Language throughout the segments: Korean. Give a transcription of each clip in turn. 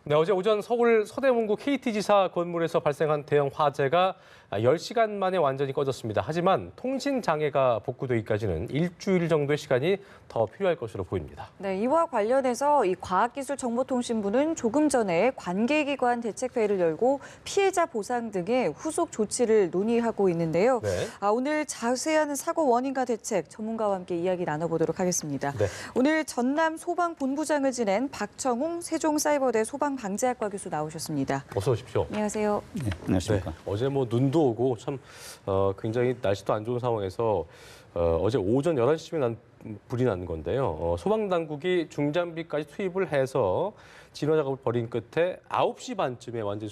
네, 어제 오전 서울 서대문구 KT지사 건물에서 발생한 대형 화재가 10시간 만에 완전히 꺼졌습니다. 하지만 통신 장애가 복구되기까지는 일주일 정도의 시간이 더 필요할 것으로 보입니다. 네, 이와 관련해서 이 과학기술정보통신부는 조금 전에 관계기관 대책회의를 열고 피해자 보상 등의 후속 조치를 논의하고 있는데요. 네. 오늘 자세한 사고 원인과 대책 전문가와 함께 이야기 나눠보도록 하겠습니다. 네. 오늘 전남 소방본부장을 지낸 박청웅 세종사이버대 소방방재학과 교수 나오셨습니다. 어서 오십시오. 안녕하세요. 네, 안녕하십니까. 네, 어제 눈도 오고 참 굉장히 날씨도 안 좋은 상황에서 어제 오전 11시쯤에 불이 난 건데요. 소방당국이 중장비까지 투입을 해서 진화 작업을 벌인 끝에 9시 반쯤에 완전히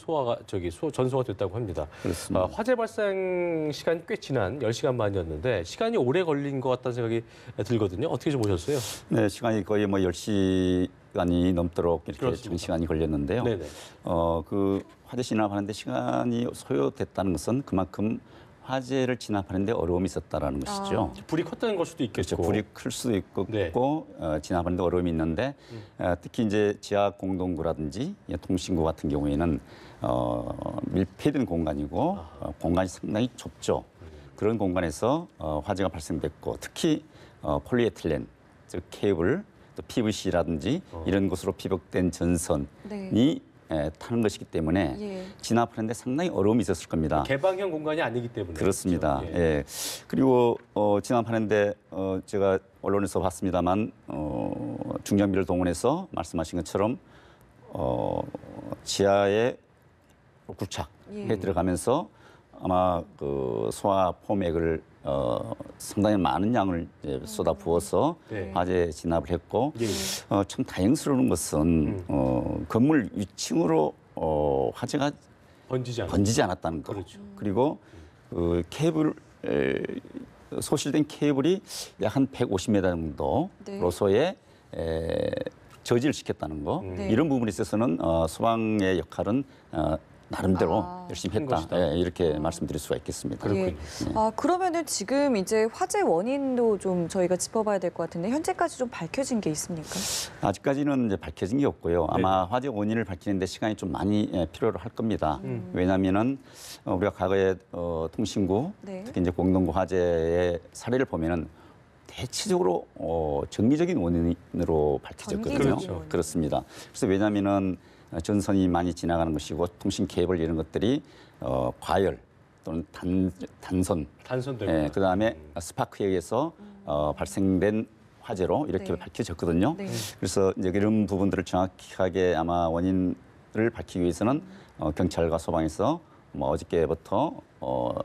전소가 됐다고 합니다. 그렇습니다. 화재 발생 시간이 꽤 지난 10시간 반이었는데 시간이 오래 걸린 것 같다는 생각이 들거든요. 어떻게 좀 보셨어요? 네, 시간이 거의 10시간이 넘도록 이렇게 그렇습니다. 장시간이 걸렸는데요. 네네. 그 화재 진압하는데 시간이 소요됐다는 것은 그만큼 화재를 진압하는데 어려움이 있었다라는 것이죠. 불이 컸다는 걸 수도 있겠죠. 그렇죠. 불이 클 수도 있고 네. 진압하는데 어려움이 있는데 특히 이제 지하 공동구라든지 통신구 같은 경우에는 밀폐된 공간이고 공간이 상당히 좁죠. 그런 공간에서 화재가 발생됐고 특히 폴리에틸렌, 즉 케이블, 또 PVC라든지 이런 것으로 피복된 전선이 네. 타는 것이기 때문에 예. 진압하는데 상당히 어려움이 있었을 겁니다. 개방형 공간이 아니기 때문에. 그렇습니다. 그렇죠? 예. 그리고 진압하는데 제가 언론에서 봤습니다만 중장비를 동원해서 말씀하신 것처럼 지하에 굴착해 들어가면서 아마 그 소화 포맥을 상당히 많은 양을 이제 쏟아 부어서 네. 화재 진압을 했고 예. 참 다행스러운 것은 건물 위층으로 화재가 번지지 않았다는 것. 그렇죠. 그리고 그 케이블 소실된 케이블이 약 한 150m 정도로서의 저지를 시켰다는 거. 네. 이런 부분에 있어서는 소방의 역할은 나름대로 열심히 큰 했다. 것이다. 이렇게 말씀드릴 수가 있겠습니다. 예. 그러면은 지금 이제 화재 원인도 좀 저희가 짚어봐야 될 것 같은데 현재까지 좀 밝혀진 게 있습니까? 아직까지는 이제 밝혀진 게 없고요. 아마 화재 원인을 밝히는데 시간이 좀 많이 필요로 할 겁니다. 왜냐하면은 우리가 과거에 통신구, 네. 특히 이제 공동구 화재의 사례를 보면은 대체적으로 정기적인 원인으로 밝혀졌거든요. 정기적인 원인. 그렇습니다. 그래서 왜냐하면은 전선이 많이 지나가는 것이고 통신 케이블 이런 것들이 과열 또는 단선, 그다음에 스파크에 의해서 발생된 화재로 이렇게 네. 밝혀졌거든요. 네. 그래서 이제 이런 부분들을 정확하게 아마 원인을 밝히기 위해서는 경찰과 소방에서 어저께부터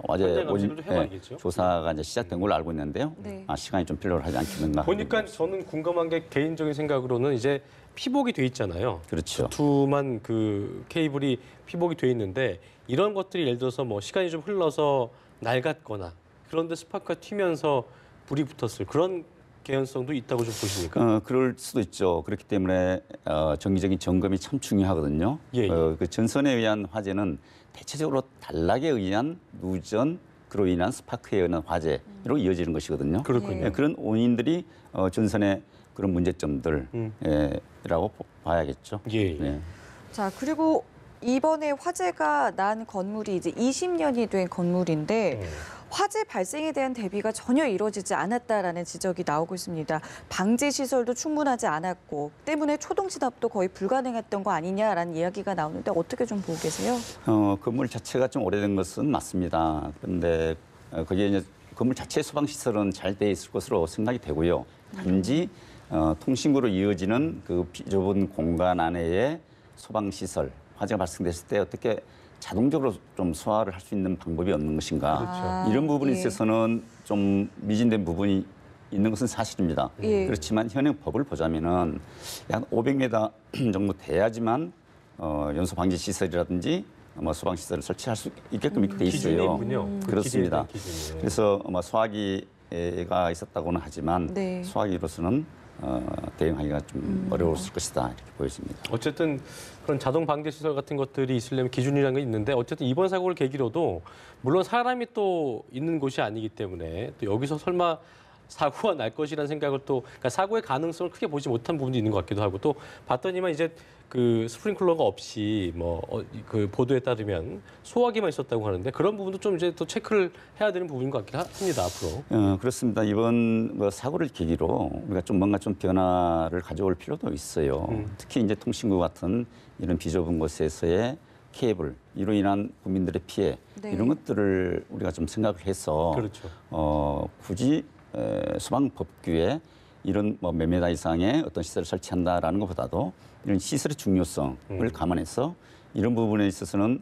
화재 현장 원인 감식을 좀 해봐야겠죠. 조사가 이제 시작된 걸로 알고 있는데요. 네. 시간이 좀 필요로 하지 않겠는가. 보니까 저는 궁금한 게 개인적인 생각으로는 이제 피복이 돼 있잖아요. 그렇죠. 두툼한 그 케이블이 피복이 돼 있는데 이런 것들이 예를 들어서 시간이 좀 흘러서 낡았거나 그런데 스파크가 튀면서 불이 붙었을 그런 개연성도 있다고 좀 보십니까? 그럴 수도 있죠. 그렇기 때문에 정기적인 점검이 참 중요하거든요. 예, 예. 그 전선에 의한 화재는 대체적으로 단락에 의한 누전, 그로 인한 스파크에 의한 화재로 이어지는 것이거든요. 그렇군요. 그런 원인들이 전선의 그런 문제점들이라고 봐야겠죠. 예. 네. 자, 그리고 이번에 화재가 난 건물이 이제 20년이 된 건물인데 화재 발생에 대한 대비가 전혀 이루어지지 않았다라는 지적이 나오고 있습니다. 방지 시설도 충분하지 않았고 때문에 초동 진압도 거의 불가능했던 거 아니냐라는 이야기가 나오는데 어떻게 좀 보고 계세요? 건물 자체가 좀 오래된 것은 맞습니다. 그런데 거기에 이제 건물 자체 소방 시설은 잘 돼 있을 것으로 생각이 되고요. 단지 통신구로 이어지는 그 좁은 공간 안에의 소방 시설, 화재가 발생됐을 때 어떻게 자동적으로 좀 소화를 할 수 있는 방법이 없는 것인가. 이런 부분에 있어서는 좀 미진된 부분이 있는 것은 사실입니다. 예. 그렇지만 현행 법을 보자면은 약 500m 정도 돼야지만 연소 방지 시설이라든지 소방 시설을 설치할 수 있게끔 이렇게 돼 기준이 있어요. 있군요. 그렇습니다. 기준이에요. 그래서 소화기가 있었다고는 하지만 네. 소화기로서는 대응하기가 좀 어려웠을 것이다 이렇게 보여집니다. 어쨌든 그런 자동 방제 시설 같은 것들이 있으려면 기준이라는 게 있는데 어쨌든 이번 사고를 계기로도 물론 사람이 또 있는 곳이 아니기 때문에 또 여기서 설마 사고가 날 것이라는 생각을 또 그러니까 사고의 가능성을 크게 보지 못한 부분도 있는 것 같기도 하고 또 봤더니만 이제 그 스프링클러가 없이 뭐 그 보도에 따르면 소화기만 있었다고 하는데 그런 부분도 좀 이제 또 체크를 해야 되는 부분인 것 같긴 합니다 앞으로. 그렇습니다. 이번 뭐 사고를 계기로 우리가 좀 뭔가 좀 변화를 가져올 필요도 있어요. 특히 이제 통신구 같은 이런 비좁은 곳에서의 케이블 이로 인한 국민들의 피해 네. 이런 것들을 우리가 좀 생각을 해서 그렇죠. 굳이 소방법규에 이런 뭐 몇 미터 이상의 어떤 시설을 설치한다라는 것보다도 이런 시설의 중요성을 감안해서 이런 부분에 있어서는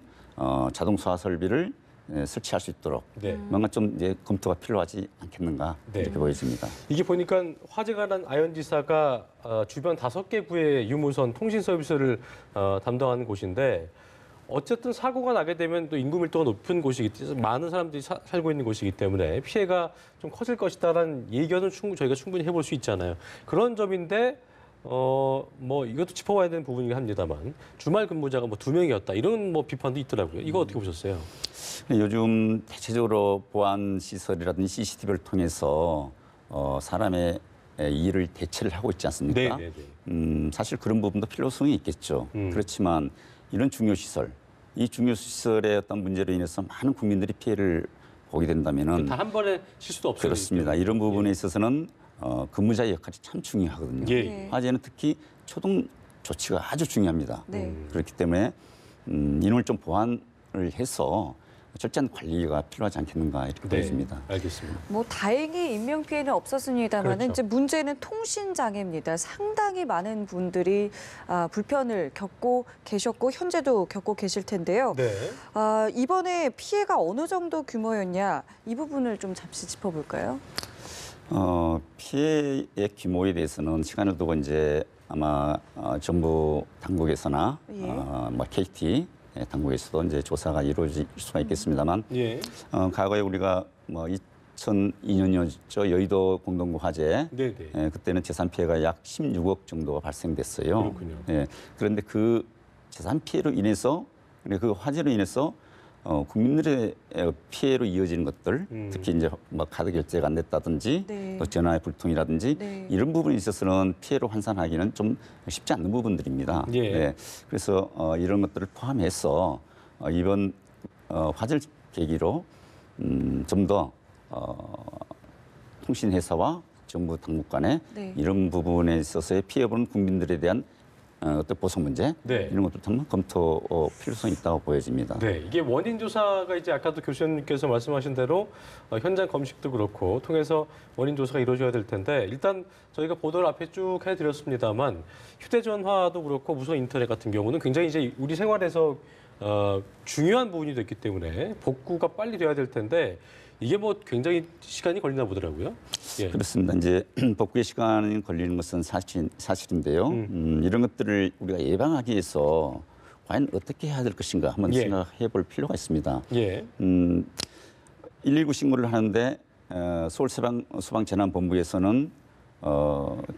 자동 소화 설비를 설치할 수 있도록 네. 뭔가 좀 이제 검토가 필요하지 않겠는가 네. 이렇게 보여집니다. 이게 보니까 화재가 난 아현지사가 주변 5개 구의 유무선 통신 서비스를 담당하는 곳인데 어쨌든 사고가 나게 되면 또 인구 밀도가 높은 곳이기 때문에 많은 사람들이 살고 있는 곳이기 때문에 피해가 좀 커질 것이다라는 예견은 저희가 충분히 해볼 수 있잖아요. 그런 점인데 뭐 이것도 짚어봐야 되는 부분이긴 합니다만 주말 근무자가 뭐 2명이었다 이런 뭐 비판도 있더라고요. 이거 어떻게 보셨어요? 요즘 대체적으로 보안 시설이라든지 CCTV를 통해서 사람의 일을 대체를 하고 있지 않습니까? 사실 그런 부분도 필요성이 있겠죠. 그렇지만 이런 중요 시설, 이 중요 시설의 어떤 문제로 인해서 많은 국민들이 피해를 보게 된다면은 다 한 번에 실수도 없어요. 그렇습니다. 이런 부분에 있어서는 근무자의 역할이 참 중요하거든요. 예. 화재는 특히 초동 조치가 아주 중요합니다. 네. 그렇기 때문에 이놈을 좀 보완을 해서 철저한 관리가 필요하지 않겠는가 이렇게 보여집니다. 알겠습니다. 뭐 다행히 인명 피해는 없었습니다만 그렇죠. 이제 문제는 통신 장애입니다. 상당히 많은 분들이 불편을 겪고 계셨고 현재도 겪고 계실 텐데요. 네. 이번에 피해가 어느 정도 규모였냐 이 부분을 좀 잠시 짚어볼까요? 피해의 규모에 대해서는 시간을 두고 이제 아마 정부 당국에서나 예. 뭐 KT 당국에서도 이제 조사가 이루어질 수가 있겠습니다만 예. 과거에 우리가 뭐 2002년이었죠 여의도 공동구 화재 네네. 그때는 재산 피해가 약 16억 정도가 발생됐어요. 그렇군요. 그런데 그 재산 피해로 인해서 그 화재로 인해서 국민들의 피해로 이어지는 것들, 특히 이제 뭐 카드 결제가 안 됐다든지, 네. 또 전화의 불통이라든지 네. 이런 부분에 있어서는 피해로 환산하기는 좀 쉽지 않는 부분들입니다. 예. 그래서 이런 것들을 포함해서 이번 화재를 계기로 좀 더 통신회사와 정부 당국 간에 네. 이런 부분에 있어서의 피해보는 국민들에 대한 어떤 보상 문제 네. 이런 것도 좀 검토 필요성이 있다고 보여집니다. 네, 이게 원인 조사가 이제 아까도 교수님께서 말씀하신 대로 현장 검식도 그렇고 통해서 원인 조사가 이루어져야 될 텐데 일단 저희가 보도를 앞에 쭉 해드렸습니다만 휴대전화도 그렇고 무선 인터넷 같은 경우는 굉장히 이제 우리 생활에서 중요한 부분이 됐기 때문에 복구가 빨리 돼야 될 텐데 이게 뭐 굉장히 시간이 걸리나 보더라고요. 예. 그렇습니다. 이제 복구의 시간이 걸리는 것은 사실인데요. 이런 것들을 우리가 예방하기 위해서 과연 어떻게 해야 될 것인가 한번 예. 생각해 볼 필요가 있습니다. 예. 119 신고를 하는데 서울 소방재난본부에서는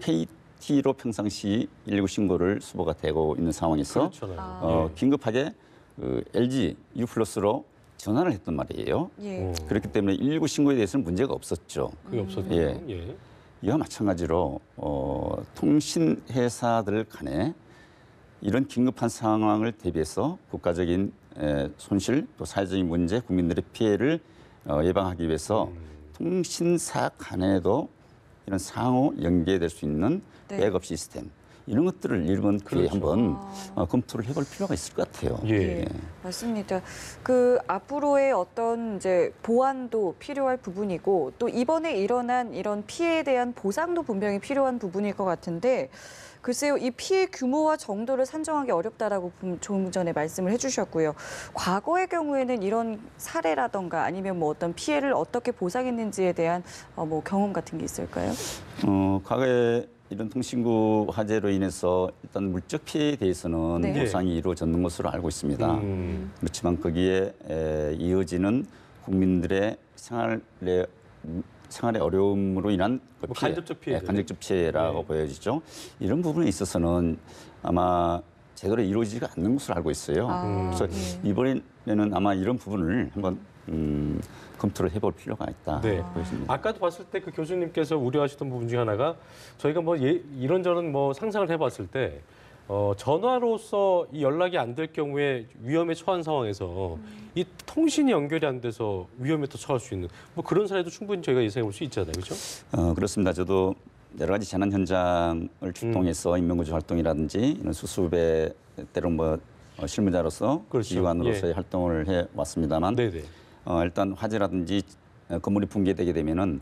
KT로 평상시 119 신고를 수보가 되고 있는 상황에서 그렇잖아요. 긴급하게 LG U+로 전화를 했단 말이에요. 예. 그렇기 때문에 119 신고에 대해서는 문제가 없었죠. 그게 없었죠. 예. 예. 이와 마찬가지로 통신 회사들 간에 이런 긴급한 상황을 대비해서 국가적인 손실 또 사회적인 문제, 국민들의 피해를 예방하기 위해서 통신사 간에도 이런 상호 연계될 수 있는 네. 백업 시스템 이런 것들을 이번 기회에 그렇죠. 한번 검토를 해볼 필요가 있을 것 같아요. 예. 맞습니다. 그 앞으로의 어떤 이제 보완도 필요할 부분이고 또 이번에 일어난 이런 피해에 대한 보상도 분명히 필요한 부분일 것 같은데 글쎄요, 이 피해 규모와 정도를 산정하기 어렵다라고 조금 전에 말씀을 해주셨고요. 과거의 경우에는 이런 사례라던가 아니면 뭐 어떤 피해를 어떻게 보상했는지에 대한 뭐 경험 같은 게 있을까요? 과거에 이런 통신구 화재로 인해서 일단 물적 피해에 대해서는 네. 보상이 이루어졌는 것으로 알고 있습니다. 그렇지만 거기에 이어지는 국민들의 생활의 어려움으로 인한 그 간접적 피해들. 간접적 피해라고 네. 보여지죠. 이런 부분에 있어서는 아마 제대로 이루어지지가 않는 것으로 알고 있어요. 그래서 이번에는 아마 이런 부분을 한번 검토를 해볼 필요가 있다 네. 보입니다. 아까도 봤을 때 그 교수님께서 우려하시던 부분 중에 하나가 저희가 뭐 이런저런 뭐 상상을 해봤을 때 전화로서 이 연락이 안 될 경우에 위험에 처한 상황에서 이 통신이 연결이 안 돼서 위험에 또 처할 수 있는 뭐 그런 사례도 충분히 저희가 예상해 볼 수 있잖아요, 그렇죠? 그렇습니다. 저도 여러 가지 재난 현장을 출동해서 인명구조 활동이라든지 이런 수습에 때로 뭐 실무자로서 그렇죠. 지휘관으로서의 예. 활동을 해 왔습니다만 네네. 일단 화재라든지 건물이 붕괴되게 되면은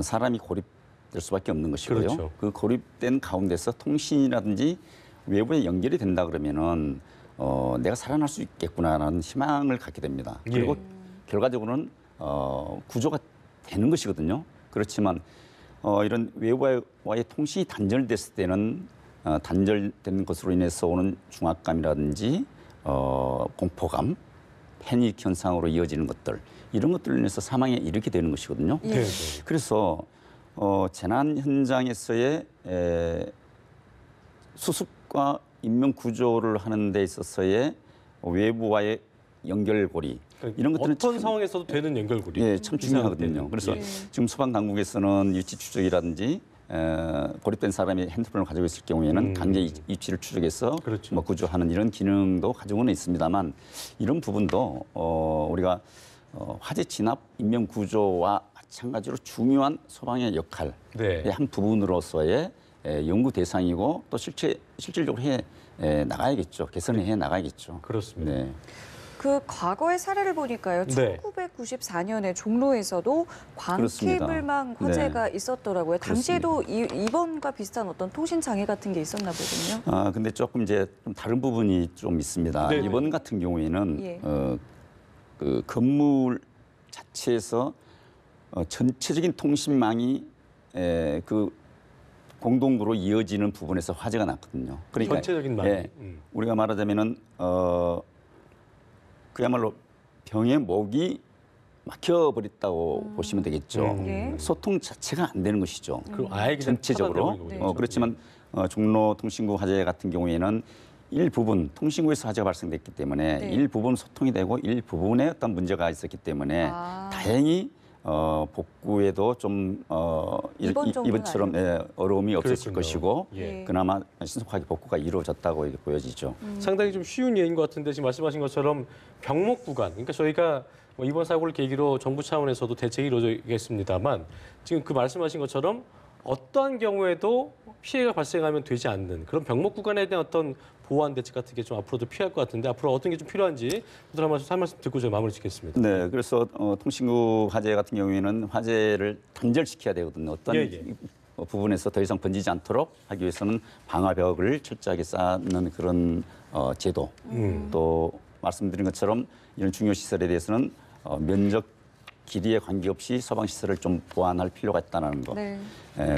사람이 고립될 수밖에 없는 것이고요. 그렇죠. 그 고립된 가운데서 통신이라든지 외부에 연결이 된다 그러면은 내가 살아날 수 있겠구나라는 희망을 갖게 됩니다. 그리고 예. 결과적으로는 구조가 되는 것이거든요. 그렇지만 이런 외부와의 통신이 단절됐을 때는 단절된 것으로 인해서 오는 중압감이라든지 공포감, 패닉 현상으로 이어지는 것들 이런 것들로 인해서 사망에 이르게 되는 것이거든요. 예. 네. 그래서 재난 현장에서의 수습과 인명 구조를 하는 데 있어서의 외부와의 연결고리 이런 것들은 어떤 참, 상황에서도 되는 연결고리. 예, 참 중요하거든요. 그래서 예. 지금 소방 당국에서는 위치 추적이라든지 고립된 사람이 핸드폰을 가지고 있을 경우에는 강제 위치를 추적해서 그렇죠. 뭐 구조하는 이런 기능도 가지고는 있습니다만 이런 부분도 우리가 화재 진압 인명 구조와 마찬가지로 중요한 소방의 역할의 네. 한 부분으로서의 연구 대상이고 또 실질적으로 해 나가야겠죠. 개선해 나가야겠죠. 그렇습니다. 네. 그 과거의 사례를 보니까요. 네. 1994년에 종로에서도 광케이블망 그렇습니다. 화재가 있었더라고요. 당시에도 이번과 비슷한 어떤 통신 장애 같은 게 있었나 보군요. 근데 조금 이제 좀 다른 부분이 좀 있습니다. 네네. 이번 같은 경우에는 예. 그 건물 자체에서 전체적인 통신망이 그 공동구로 이어지는 부분에서 화재가 났거든요. 그러니까 전체적인 망이. 예, 우리가 말하자면은 그야말로 병의 목이 막혀버렸다고 보시면 되겠죠. 예. 소통 자체가 안 되는 것이죠. 그럼 아예 그냥 전체적으로. 차단되는 거군요. 그렇지만 종로 통신구 화재 같은 경우에는 일부분 통신구에서 화재가 발생됐기 때문에 네. 일부분 소통이 되고 일부분에 어떤 문제가 있었기 때문에 다행히 복구에도 좀 이번 정도는 이번처럼 어려움이 없었을 그랬군요. 것이고 예. 그나마 신속하게 복구가 이루어졌다고 이렇게 보여지죠. 상당히 좀 쉬운 예인 것 같은데 지금 말씀하신 것처럼 병목 구간, 그러니까 저희가 뭐 이번 사고를 계기로 정부 차원에서도 대책이 이루어지겠습니다만 지금 그 말씀하신 것처럼 어떠한 경우에도 피해가 발생하면 되지 않는 그런 병목 구간에 대한 어떤 보완 대책 같은 게 좀 앞으로도 필요할 것 같은데 앞으로 어떤 게 좀 필요한지 한 말씀 듣고 제가 마무리 짓겠습니다. 네, 그래서 통신구 화재 같은 경우에는 화재를 단절시켜야 되거든요. 어떤 부분에서 더 이상 번지지 않도록 하기 위해서는 방화벽을 철저하게 쌓는 그런 제도, 또 말씀드린 것처럼 이런 중요 시설에 대해서는 면적 길이에 관계없이 소방 시설을 좀 보완할 필요가 있다는 거. 네.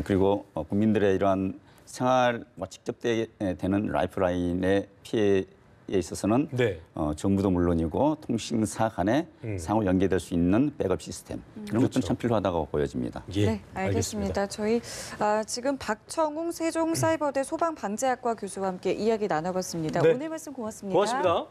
그리고 국민들의 이러한 생활과 직접되는 라이프라인의 피해에 있어서는 네. 정부도 물론이고 통신사 간에 상호 연계될 수 있는 백업 시스템 이런 것들은 참 필요하다고 보여집니다. 예, 네, 알겠습니다. 저희 지금 박청웅 세종사이버대 소방방재학과 교수와 함께 이야기 나눠봤습니다. 네. 오늘 말씀 고맙습니다. 고맙습니다.